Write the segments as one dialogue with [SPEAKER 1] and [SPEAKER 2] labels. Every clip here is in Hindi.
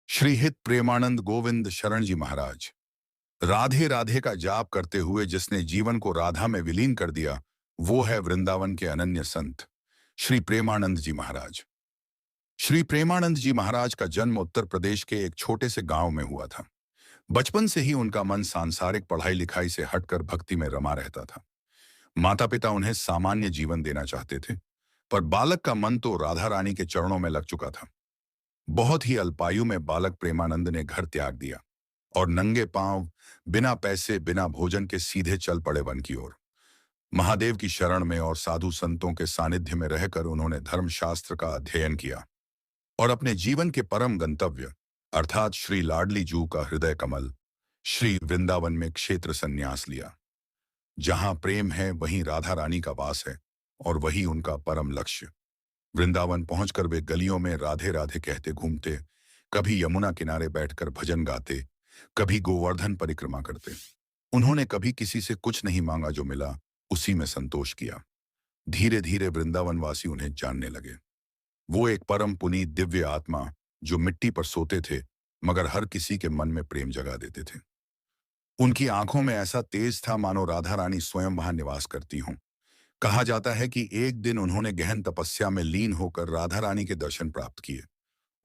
[SPEAKER 1] श्रीहित प्रेमानंद गोविंद शरण जी महाराज। राधे राधे का जाप करते हुए जिसने जीवन को राधा में विलीन कर दिया, वो है वृंदावन के अनन्य संत श्री प्रेमानंद जी महाराज। श्री प्रेमानंद जी महाराज का जन्म उत्तर प्रदेश के एक छोटे से गांव में हुआ था। बचपन से ही उनका मन सांसारिक पढ़ाई लिखाई से हटकर भक्ति में रमा रहता था। माता पिता उन्हें सामान्य जीवन देना चाहते थे, पर बालक का मन तो राधा रानी के चरणों में लग चुका था। बहुत ही अल्पायु में बालक प्रेमानंद ने घर त्याग दिया और नंगे पांव, बिना पैसे बिना भोजन के सीधे चल पड़े वन की ओर। महादेव की शरण में और साधु संतों के सानिध्य में रहकर उन्होंने धर्मशास्त्र का अध्ययन किया और अपने जीवन के परम गंतव्य अर्थात श्री लाडली जू का हृदय कमल श्री वृंदावन में क्षेत्र संन्यास लिया। जहां प्रेम है वहीं राधा रानी का वास है और वही उनका परम लक्ष्य। वृंदावन पहुंचकर वे गलियों में राधे राधे कहते घूमते, कभी यमुना किनारे बैठकर भजन गाते, कभी गोवर्धन परिक्रमा करते। उन्होंने कभी किसी से कुछ नहीं मांगा, जो मिला उसी में संतोष किया। धीरे धीरे वृंदावन वासी उन्हें जानने लगे। वो एक परम पुनीत दिव्य आत्मा जो मिट्टी पर सोते थे मगर हर किसी के मन में प्रेम जगा देते थे। उनकी आंखों में ऐसा तेज था मानो राधा रानी स्वयं वहां निवास करती हों। कहा जाता है कि एक दिन उन्होंने गहन तपस्या में लीन होकर राधा रानी के दर्शन प्राप्त किए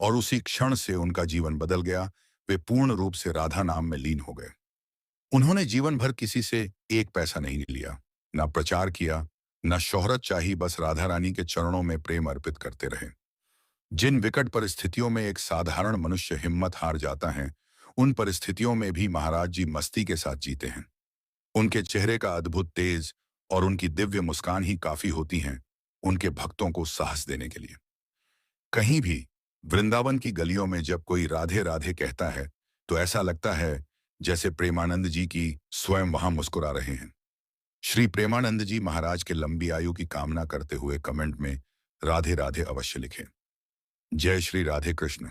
[SPEAKER 1] और उसी क्षण से उनका जीवन बदल गया। वे पूर्ण रूप से राधा नाम में लीन हो गए। उन्होंने जीवन भर किसी से एक पैसा नहीं लिया, न प्रचार किया, न शोहरत चाही, बस राधा रानी के चरणों में प्रेम अर्पित करते रहे। जिन विकट परिस्थितियों में एक साधारण मनुष्य हिम्मत हार जाता है, उन परिस्थितियों में भी महाराज जी मस्ती के साथ जीते हैं। उनके चेहरे का अद्भुत तेज और उनकी दिव्य मुस्कान ही काफी होती हैं उनके भक्तों को साहस देने के लिए। कहीं भी वृंदावन की गलियों में जब कोई राधे राधे कहता है तो ऐसा लगता है जैसे प्रेमानंद जी की स्वयं वहां मुस्कुरा रहे हैं। श्री प्रेमानंद जी महाराज के लंबी आयु की कामना करते हुए कमेंट में राधे राधे अवश्य लिखें। जय श्री राधे कृष्ण।